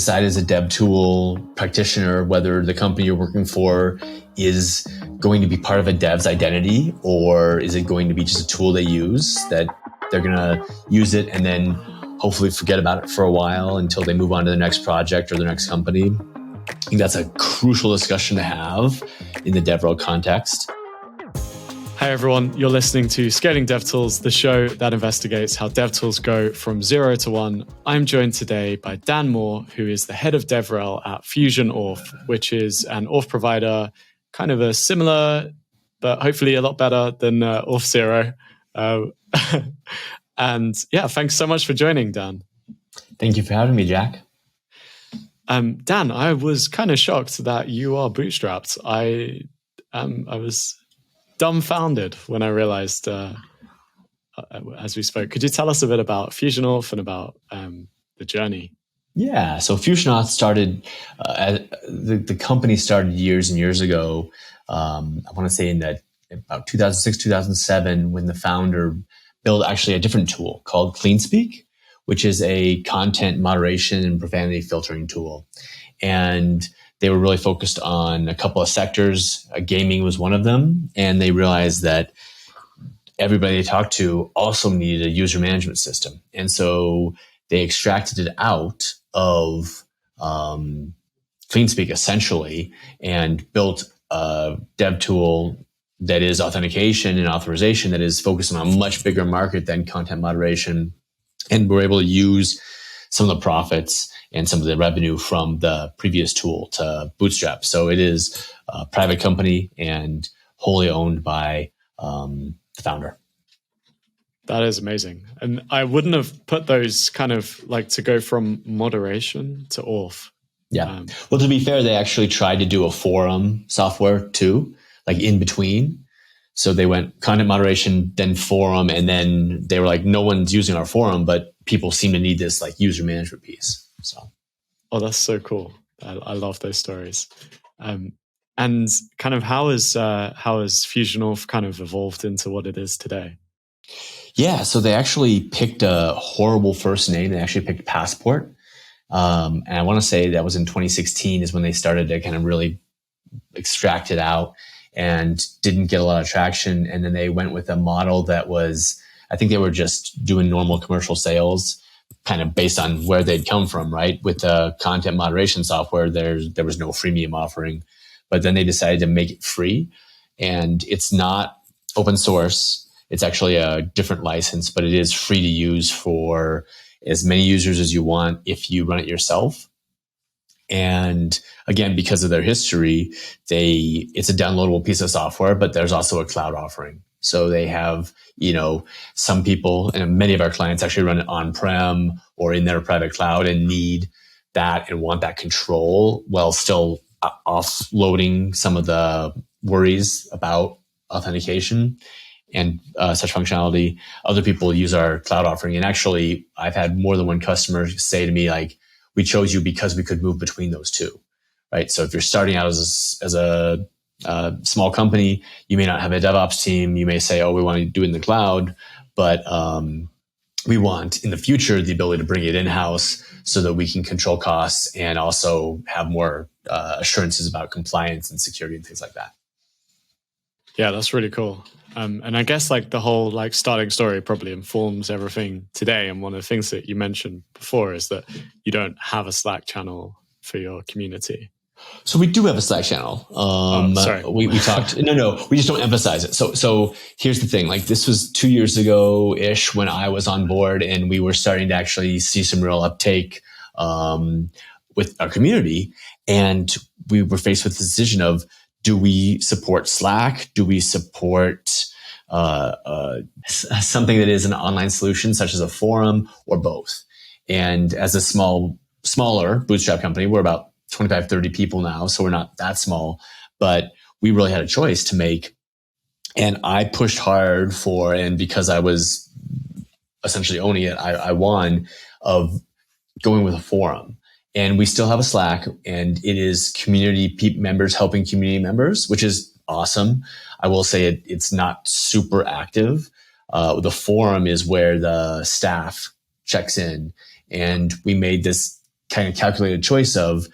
decide as a dev tool practitioner whether the company you're working for is going to be part of a dev's identity, or is it going to be just a tool they use that they're going to use it and then hopefully forget about it for a while until they move on to the next project or the next company. I think that's a crucial discussion to have in the DevRel context. Hi everyone, you're listening to Scaling DevTools, the show that investigates how DevTools go from 0 to 1. I'm joined today by Dan Moore, who is the head of DevRel at FusionAuth, which is an Auth provider, kind of a similar, but hopefully a lot better than Auth 0. And yeah, thanks so much for joining, Dan. Thank you for having me, Jack. Dan, I was kind of shocked that you are bootstrapped. I was dumbfounded when I realized as we spoke. Could you tell us a bit about FusionAuth and about the journey? Yeah, so FusionAuth started, the company started years and years ago. I want to say in about 2006, 2007, when the founder built actually a different tool called CleanSpeak, which is a content moderation and profanity filtering tool. And they were really focused on a couple of sectors. Gaming was one of them. And they realized that everybody they talked to also needed a user management system. And so they extracted it out of CleanSpeak essentially and built a dev tool that is authentication and authorization that is focused on a much bigger market than content moderation. And we're able to use some of the profits and some of the revenue from the previous tool to bootstrap. So it is a private company and wholly owned by the founder. That is amazing. And I wouldn't have put those kind of like to go from moderation to Auth. Yeah. Well, to be fair, they actually tried to do a forum software too, like in between. So they went content moderation, then forum, and then they were like, no one's using our forum, but people seem to need this like user management piece. So, oh, that's so cool. I love those stories. And kind of how has FusionAuth kind of evolved into what it is today? Yeah, so they actually picked a horrible first name. They actually picked Passport. And I want to say that was in 2016 is when they started to kind of really extract it out and didn't get a lot of traction. And then they went with a model that was, I think they were just doing normal commercial sales, kind of based on where they'd come from, right? With the content moderation software, there was no freemium offering. But then they decided to make it free. And it's not open source. It's actually a different license, but it is free to use for as many users as you want if you run it yourself. And again, because of their history, it's a downloadable piece of software, but there's also a cloud offering. So they have, some people and many of our clients actually run it on-prem or in their private cloud and need that and want that control while still offloading some of the worries about authentication and such functionality. Other people use our cloud offering. And actually, I've had more than one customer say to me, like, we chose you because we could move between those two, right? So if you're starting out as a small company, you may not have a DevOps team. You may say, oh, we want to do it in the cloud, but we want in the future the ability to bring it in-house so that we can control costs and also have more assurances about compliance and security and things like that. Yeah, that's really cool. And I guess like the whole like starting story probably informs everything today. And one of the things that you mentioned before is that you don't have a Slack channel for your community. So we do have a Slack channel. Sorry. We talked, no, we just don't emphasize it. So here's the thing, like this was 2 years ago-ish when I was on board and we were starting to actually see some real uptake with our community. And we were faced with the decision of, do we support Slack? Do we support something that is an online solution, such as a forum, or both? And as a smaller bootstrap company, we're about 25, 30 people now, so we're not that small, but we really had a choice to make. And I pushed hard and because I was essentially owning it, I won of going with a forum. And we still have a Slack, and it is community members helping community members, which is awesome. I will say it's not super active. The forum is where the staff checks in, and we made this kind of calculated choice of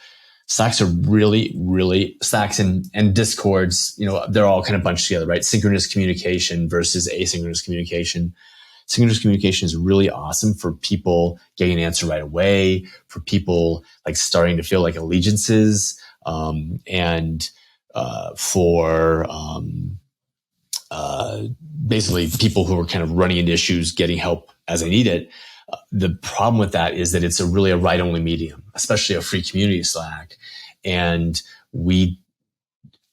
Slacks are really Slacks and Discords, they're all kind of bunched together, right? Synchronous communication versus asynchronous communication. Synchronous communication is really awesome for people getting an answer right away, for people like starting to feel like allegiances, and for basically people who are kind of running into issues, getting help as they need it. The problem with that is that it's a write-only medium, especially a free community Slack. And we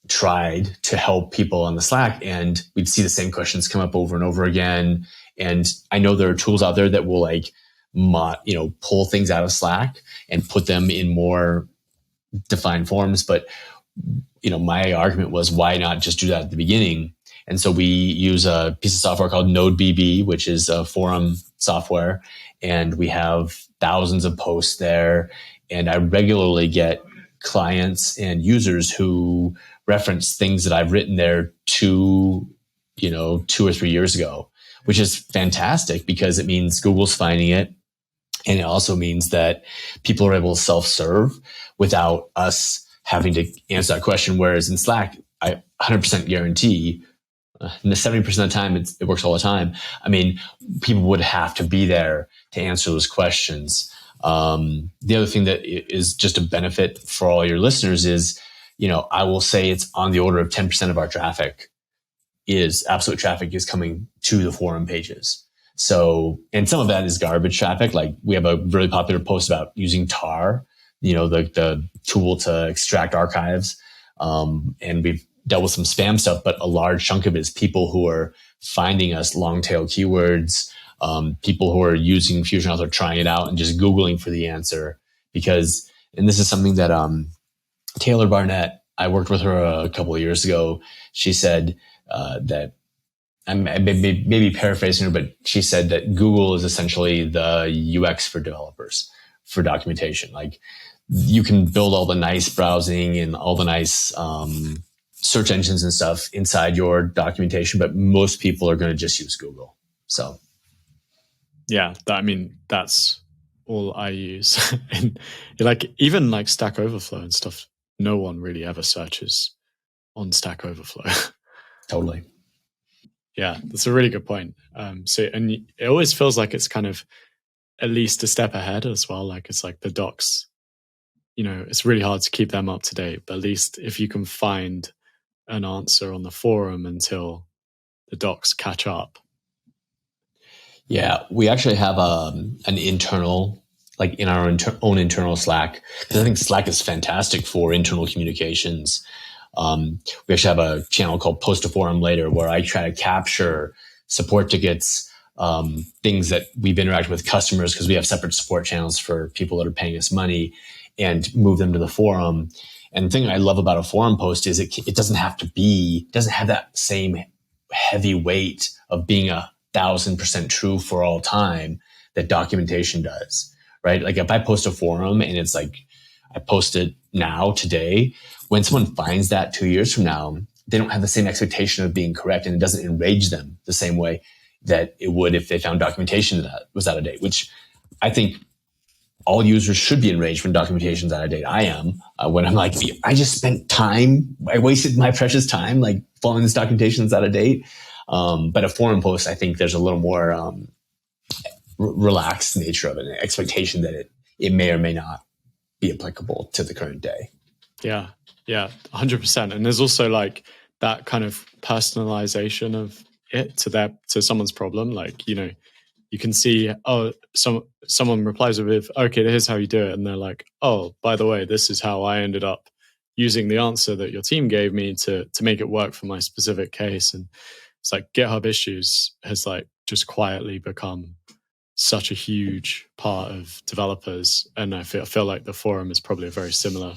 tried to help people on the Slack, and we'd see the same questions come up over and over again. And I know there are tools out there that will pull things out of Slack and put them in more defined forms. But, my argument was, why not just do that at the beginning? And so we use a piece of software called NodeBB, which is a forum software. And we have thousands of posts there. And I regularly get clients and users who reference things that I've written there 2 or 3 years ago, which is fantastic because it means Google's finding it. And it also means that people are able to self-serve without us having to answer that question. Whereas in Slack, I 100% guarantee 70% of the time, it works all the time. I mean, people would have to be there to answer those questions. The other thing that is just a benefit for all your listeners is, I will say it's on the order of 10% of our absolute traffic is coming to the forum pages. So, and some of that is garbage traffic. Like we have a really popular post about using tar, the tool to extract archives. And we've dealt with some spam stuff, but a large chunk of it is people who are finding us long tail keywords, people who are using FusionAuth or trying it out and just Googling for the answer. Because, and this is something that Taylor Barnett, I worked with her a couple of years ago. She said that, I'm maybe paraphrasing her, but she said that Google is essentially the UX for developers for documentation. Like you can build all the nice browsing and all the nice search engines and stuff inside your documentation, but most people are going to just use Google. So, yeah, that's all I use. And even like Stack Overflow and stuff, no one really ever searches on Stack Overflow. Totally. Yeah, that's a really good point. And it always feels like it's kind of at least a step ahead as well. Like it's like the docs, it's really hard to keep them up to date, but at least if you can find an answer on the forum until the docs catch up. Yeah, we actually have an internal, like in our own internal Slack, because I think Slack is fantastic for internal communications. We actually have a channel called Post a Forum Later, where I try to capture support tickets, things that we've interacted with customers, because we have separate support channels for people that are paying us money, and move them to the forum. And the thing I love about a forum post is it doesn't have that same heavy weight of being 1,000% true for all time that documentation does, right? Like if I post a forum and it's like, I post it now, today, when someone finds that 2 years from now, they don't have the same expectation of being correct, and it doesn't enrage them the same way that it would if they found documentation that was out of date, which I think all users should be enraged when documentation is out of date. I am, when I'm like, I just spent time, I wasted my precious time, like following this documentation that's out of date. But a forum post, I think there's a little more relaxed nature of it, an expectation that it may or may not be applicable to the current day. Yeah, 100%. And there's also like that kind of personalization of it to someone's problem. Like, you can see, someone replies with, okay, here's how you do it. And they're like, oh, by the way, this is how I ended up using the answer that your team gave me to make it work for my specific case. And it's like GitHub issues has like just quietly become such a huge part of developers. And I feel like the forum is probably a very similar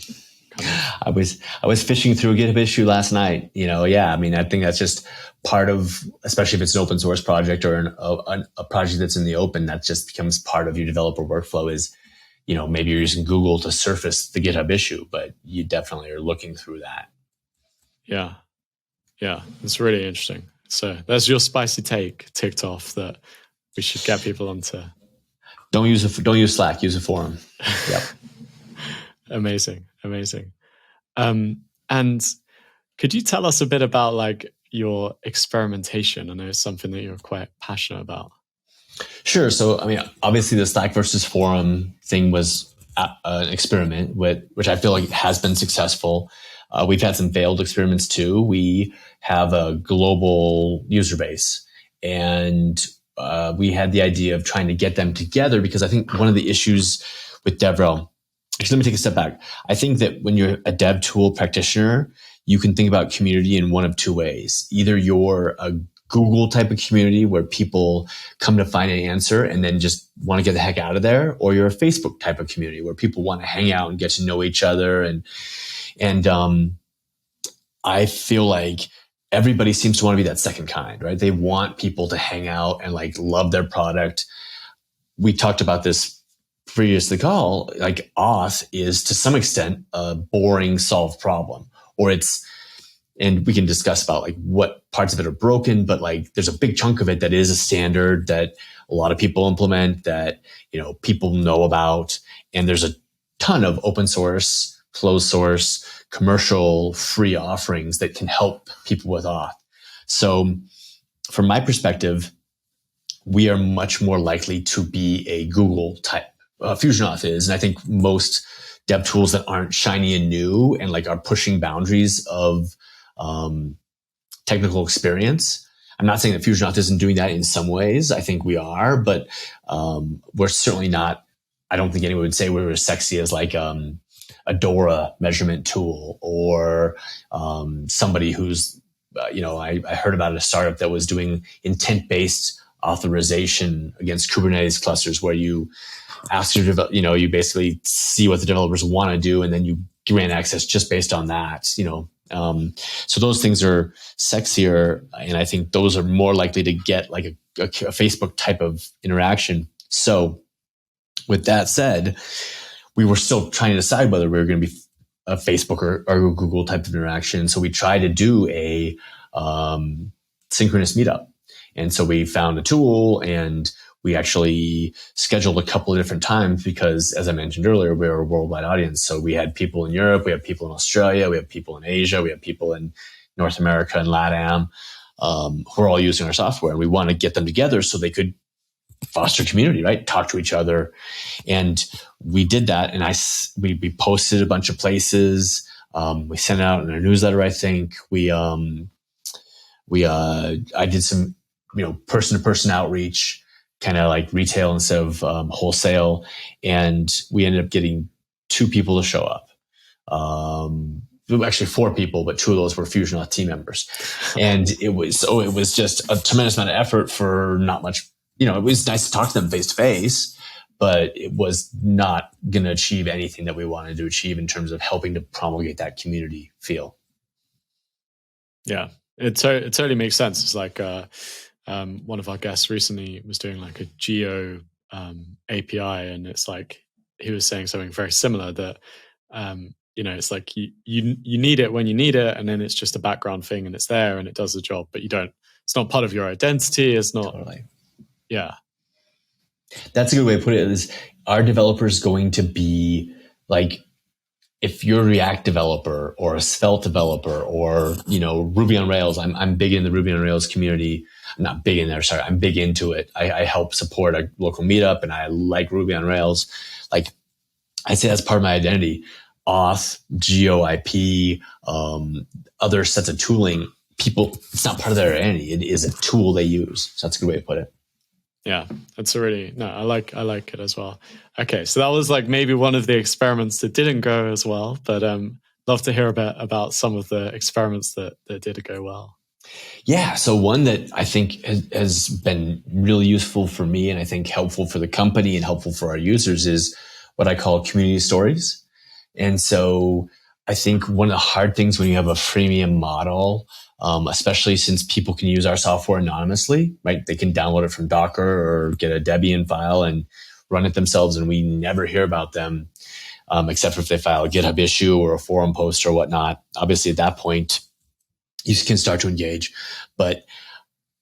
kind of. I was fishing through a GitHub issue last night. I think that's just part of, especially if it's an open source project or a project that's in the open, that just becomes part of your developer workflow is, maybe you're using Google to surface the GitHub issue, but you definitely are looking through that. Yeah. It's really interesting. So that's your spicy take ticked off that we should get people onto. Don't use Slack, use a forum. Yep. Amazing. And could you tell us a bit about like your experimentation? I know it's something that you're quite passionate about. Sure. So, I mean, obviously the Stack versus Forum thing was an experiment which I feel like has been successful. We've had some failed experiments too. We have a global user base, and we had the idea of trying to get them together because I think one of the issues with DevRel, actually, let me take a step back. I think that when you're a dev tool practitioner, you can think about community in one of two ways. Either you're a Google type of community where people come to find an answer and then just want to get the heck out of there, or you're a Facebook type of community where people want to hang out and get to know each other. And I feel like everybody seems to want to be that second kind, right? They want people to hang out and like love their product. We talked about this previous to the call. Like Auth is to some extent a boring solved problem, or and we can discuss about like what parts of it are broken, but like there's a big chunk of it that is a standard that a lot of people implement, that, you know, people know about. And there's a ton of open source, closed source, commercial free offerings that can help people with Auth. So from my perspective, we are much more likely to be a Google type. FusionAuth is, and I think most dev tools that aren't shiny and new and like are pushing boundaries of technical experience. I'm not saying that FusionAuth isn't doing that in some ways. I think we are, but we're certainly not. I don't think anyone would say we're as sexy as like a DORA measurement tool, or somebody who's, I heard about a startup that was doing intent-based authorization against Kubernetes clusters, where you ask your you basically see what the developers want to do, and then you grant access just based on that. So those things are sexier, and I think those are more likely to get like a Facebook type of interaction. So with that said, we were still trying to decide whether we were going to be a Facebook or a Google type of interaction. So we tried to do a synchronous meetup. And so we found a tool, and we actually scheduled a couple of different times because, as I mentioned earlier, we're a worldwide audience. So we had people in Europe, we have people in Australia, we have people in Asia, we have people in North America and LATAM who are all using our software. And we want to get them together so they could foster community, right? Talk to each other. And we did that. And we posted a bunch of places. We sent it out in our newsletter, I think. I did some, person-to-person outreach, kind of like retail instead of wholesale. And we ended up getting 2 people to show up. Actually 4 people, but 2 of those were FusionAuth team members. And it was just a tremendous amount of effort for not much. It was nice to talk to them face to face, but it was not going to achieve anything that we wanted to achieve in terms of helping to promulgate that community feel. Yeah, it totally makes sense. It's like one of our guests recently was doing like a geo API, and it's like he was saying something very similar, that it's like you need it when you need it, and then it's just a background thing, and it's there and it does the job, but it's not part of your identity. It's not totally. Yeah. That's a good way to put it. Is our developers going to be like, if you're a React developer or a Svelte developer or, Ruby on Rails, I'm big in the Ruby on Rails community. I'm not big in there. Sorry. I'm big into it. I help support a local meetup, and I like Ruby on Rails. Like I say, that's part of my identity. Auth, GeoIP, other sets of tooling, it's not part of their identity. It is a tool they use. So that's a good way to put it. Yeah, I like it as well. Okay, so that was like maybe one of the experiments that didn't go as well, but love to hear about some of the experiments that did go well. Yeah, so one that I think has been really useful for me, and I think helpful for the company and helpful for our users, is what I call community stories. And so I think one of the hard things when you have a freemium model, especially since people can use our software anonymously, right? They can download it from Docker or get a Debian file and run it themselves, and we never hear about them, except for if they file a GitHub issue or a forum post or whatnot. Obviously, at that point, you can start to engage. But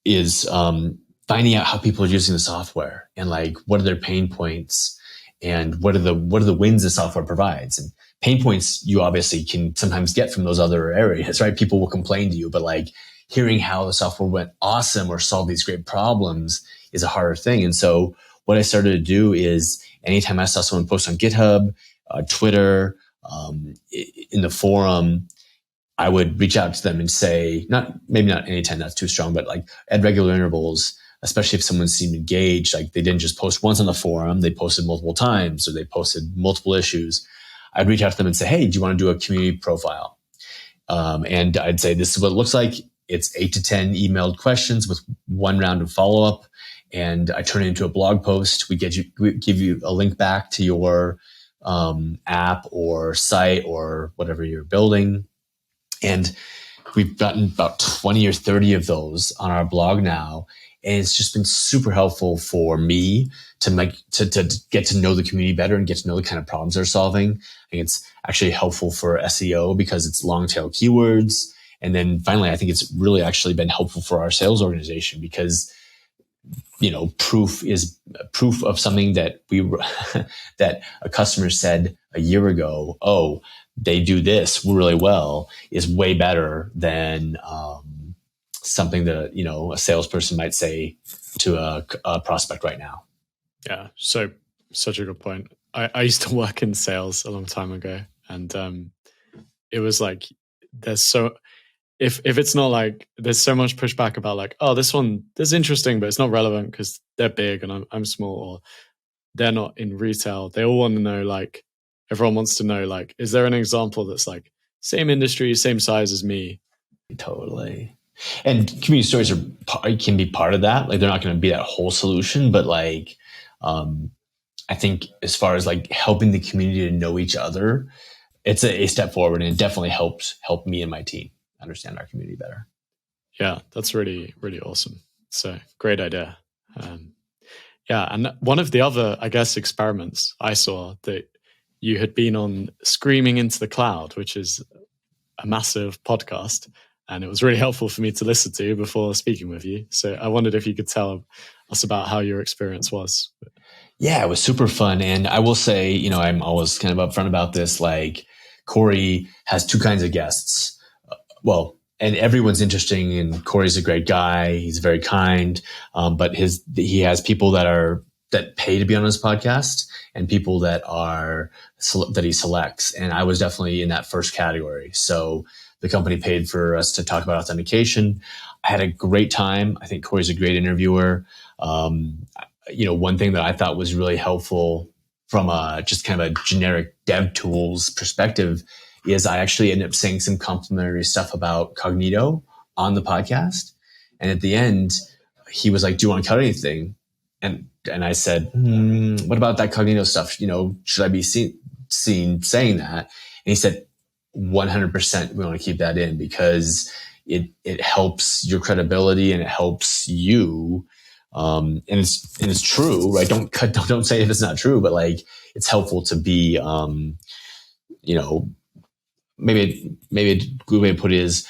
is finding out how people are using the software, and like what are their pain points, and what are the wins the software provides. And pain points you obviously can sometimes get from those other areas, right? People will complain to you, but like hearing how the software went awesome or solved these great problems is a harder thing. And so what I started to do is anytime I saw someone post on GitHub, Twitter, in the forum, I would reach out to them and say, maybe not anytime, that's too strong, but like at regular intervals, especially if someone seemed engaged, like they didn't just post once on the forum, they posted multiple times or they posted multiple issues. I'd reach out to them and say, hey, do you want to do a community profile? And I'd say, this is what it looks like. It's 8 to 10 emailed questions with one round of follow-up. And I turn it into a blog post. We give you a link back to your app or site or whatever you're building. And we've gotten about 20 or 30 of those on our blog now. And it's just been super helpful for me to get to know the community better and get to know the kind of problems they're solving. I think it's actually helpful for SEO because it's long tail keywords. And then finally, I think it's really actually been helpful for our sales organization because, proof of something that that a customer said a year ago, oh, they do this really well, is way better than something that a salesperson might say to a prospect right now. Yeah, so such a good point. I used to work in sales a long time ago, and it was like if it's not like there's so much pushback about like, oh, this is interesting, but it's not relevant because they're big and I'm small, or they're not in retail. They all want to know, like, everyone wants to know, like, is there an example that's like same industry, same size as me? Totally. And community stories can be part of that. Like, they're not going to be that whole solution, but like, I think as far as like helping the community to know each other, it's a step forward, and it definitely help me and my team understand our community better. Yeah, that's really, really awesome. So great idea. Yeah, and one of the other, I guess, experiments I saw that you had been on Screaming into the Cloud, which is a massive podcast. And it was really helpful for me to listen to before speaking with you. So I wondered if you could tell us about how your experience was. Yeah, it was super fun. And I will say, I'm always kind of upfront about this. Like, Corey has two kinds of guests. And everyone's interesting, and Corey's a great guy. He's very kind. But he has people that pay to be on his podcast and people that he selects. And I was definitely in that first category. So the company paid for us to talk about authentication. I had a great time. I think Corey's a great interviewer. One thing that I thought was really helpful from just kind of a generic dev tools perspective is I actually ended up saying some complimentary stuff about Cognito on the podcast. And at the end, he was like, do you want to cut anything? And I said, what about that Cognito stuff? Should I be seen saying that? And he said, 100% we want to keep that in because it helps your credibility and it helps you. And it's true, right? Don't say if it's not true, but like, it's helpful to be, maybe a good way to put it is,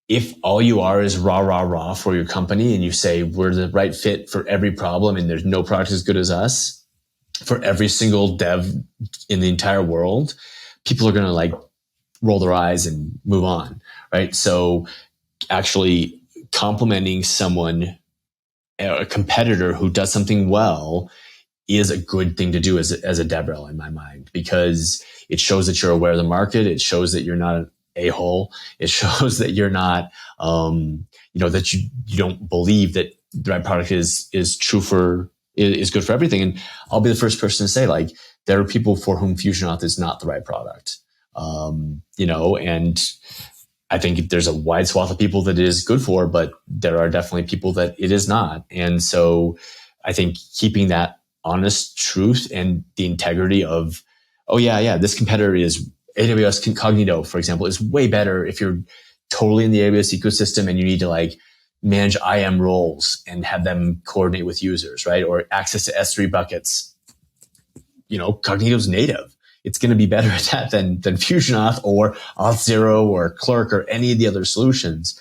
if all you are is rah for your company and you say we're the right fit for every problem and there's no product as good as us for every single dev in the entire world, people are going to like roll their eyes and move on, right? So actually complimenting someone, a competitor who does something well, is a good thing to do as a DevRel in my mind, because it shows that you're aware of the market. It shows that you're not an a-hole. It shows that you're not, that you don't believe that the right product is good for everything. And I'll be the first person to say, like, there are people for whom FusionAuth is not the right product. And I think there's a wide swath of people that it is good for, but there are definitely people that it is not. And so I think keeping that honest truth and the integrity of, this competitor is AWS Cognito, for example, is way better if you're totally in the AWS ecosystem and you need to like manage IAM roles and have them coordinate with users, right? Or access to S3 buckets. Cognito's native. It's going to be better at that than FusionAuth or Auth0 or Clerk or any of the other solutions.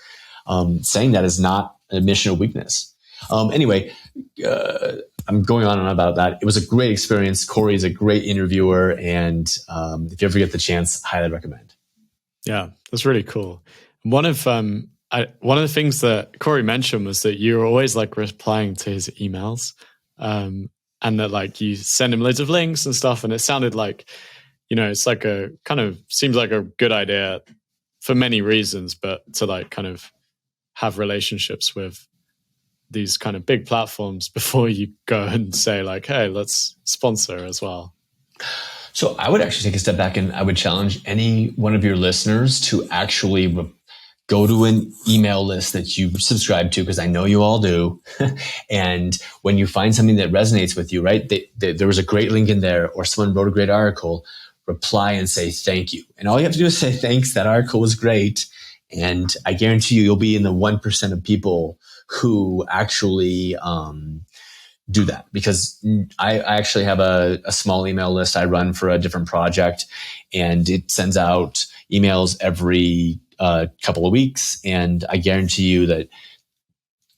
Saying that is not an admission of weakness. I'm going on and on about that. It was a great experience. Corey is a great interviewer, and if you ever get the chance, highly recommend. Yeah, that's really cool. One of the things that Corey mentioned was that you were always like replying to his emails, and that like you send him loads of links and stuff. And it sounded like, it's like a kind of seems like a good idea for many reasons, but to like kind of have relationships with these kind of big platforms before you go and say like, hey, let's sponsor as well. So I would actually take a step back, and I would challenge any one of your listeners to actually go to an email list that you subscribe to, because I know you all do. And when you find something that resonates with you, right? There was a great link in there, or someone wrote a great article, reply and say thank you. And all you have to do is say, thanks, that article was great. And I guarantee you'll be in the 1% of people who actually do that, because I actually have a small email list I run for a different project, and it sends out emails every couple of weeks. And I guarantee you that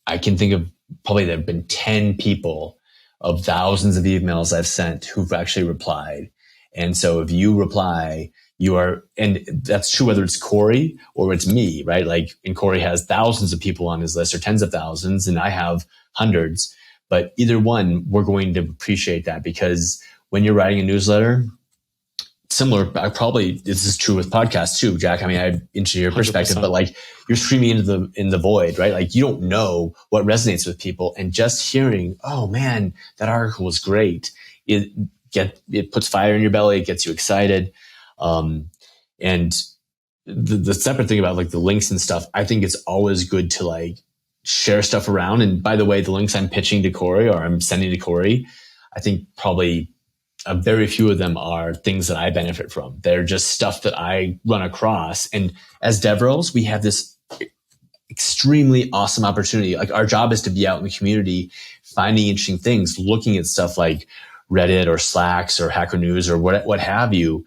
I can think of probably there have been 10 people of thousands of emails I've sent who've actually replied. And so if you reply, you are, and that's true whether it's Corey or it's me, right? Like, and Corey has thousands of people on his list, or tens of thousands, and I have hundreds. But either one, we're going to appreciate that, because when you're writing a newsletter, similar, probably this is true with podcasts too, Jack. I mean, I'm into your perspective, 100%. but like, you're screaming in the void, right? Like, you don't know what resonates with people, and just hearing, oh man, that article was great. It puts fire in your belly. It gets you excited. And the separate thing about like the links and stuff, I think it's always good to like share stuff around. And by the way, the links I'm pitching to Corey, or I'm sending to Corey, I think probably very few of them are things that I benefit from. They're just stuff that I run across. And as DevRels, we have this extremely awesome opportunity. Like, our job is to be out in the community, finding interesting things, looking at stuff like Reddit or Slacks or Hacker News or what have you.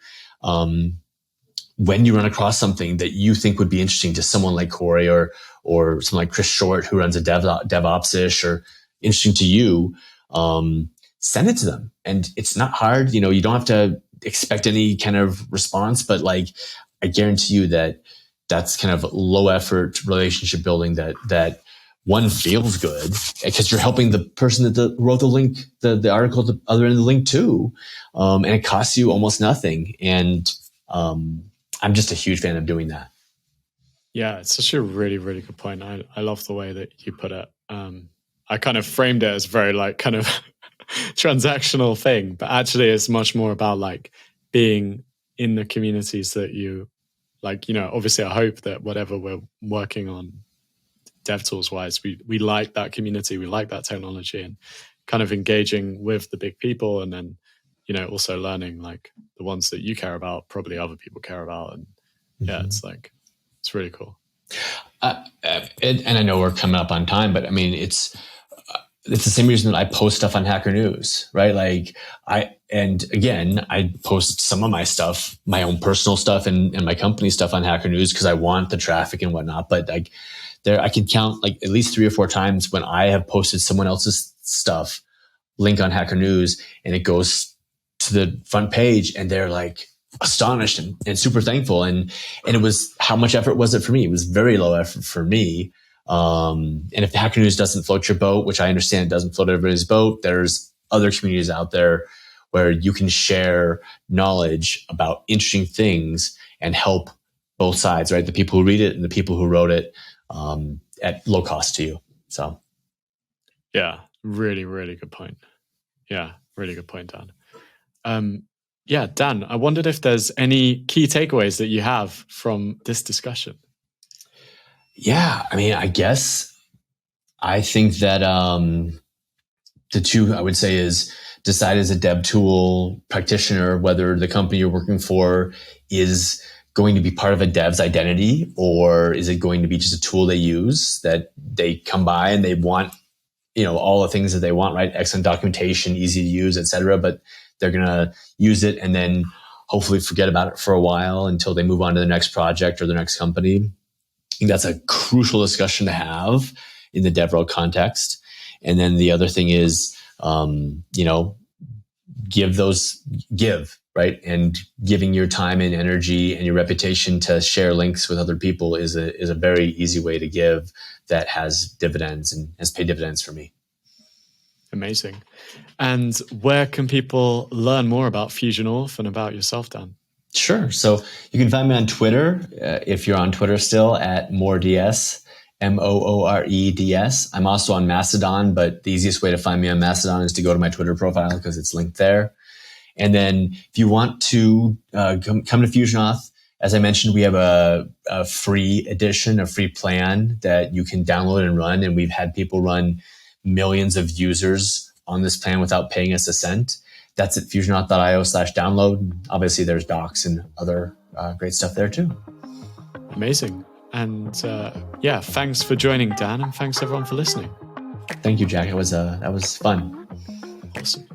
When you run across something that you think would be interesting to someone like Corey or someone like Chris Short, who runs a DevOps-ish, or interesting to you, send it to them. And it's not hard. You don't have to expect any kind of response, but like, I guarantee you that that's kind of low effort relationship building that one feels good, because you're helping the person that wrote the link, the article at the other end of the link too. And it costs you almost nothing. And I'm just a huge fan of doing that. Yeah, it's such a really, really good point. I love the way that you put it. I kind of framed it as very like kind of transactional thing, but actually it's much more about like being in the communities that you like. Obviously I hope that whatever we're working on DevTools wise, we like that community, we like that technology, and kind of engaging with the big people, and then also learning like the ones that you care about probably other people care about. And yeah, it's like, it's really cool. And I know we're coming up on time, but I mean, it's the same reason that I post stuff on Hacker News, right? Like I post some of my stuff, my own personal stuff and my company stuff on Hacker News, because I want the traffic and whatnot. But like I can count like at least 3 or 4 times when I have posted someone else's stuff, link on Hacker News, and it goes to the front page, and they're like astonished and super thankful. And it was, how much effort was it for me? It was very low effort for me. And if Hacker News doesn't float your boat, which I understand doesn't float everybody's boat, there's other communities out there where you can share knowledge about interesting things and help both sides, right? The people who read it and the people who wrote it, at low cost to you. So. Yeah, really, really good point. Yeah, really good point, Dan. Yeah, Dan, I wondered if there's any key takeaways that you have from this discussion. Yeah, I mean, I guess I think that the two I would say is decide as a dev tool practitioner whether the company you're working for is going to be part of a dev's identity, or is it going to be just a tool they use that they come by and they want, all the things that they want, right? Excellent documentation, easy to use, etc. But they're going to use it and then hopefully forget about it for a while until they move on to the next project or the next company. I think that's a crucial discussion to have in the DevRel context. And then the other thing is, give, right? And giving your time and energy and your reputation to share links with other people is a very easy way to give that has dividends and has paid dividends for me. Amazing. And where can people learn more about FusionAuth and about yourself, Dan? Sure. So you can find me on Twitter, if you're on Twitter still, at MooreDS, MOOREDS. I'm also on Mastodon, but the easiest way to find me on Mastodon is to go to my Twitter profile because it's linked there. And then if you want to come to FusionAuth, as I mentioned, we have a free edition, a free plan that you can download and run. And we've had people run millions of users on this plan without paying us a cent. That's at fusionauth.io/download. Obviously, there's docs and other great stuff there too. Amazing. And thanks for joining, Dan, and thanks everyone for listening. Thank you, Jack. That was fun. Awesome.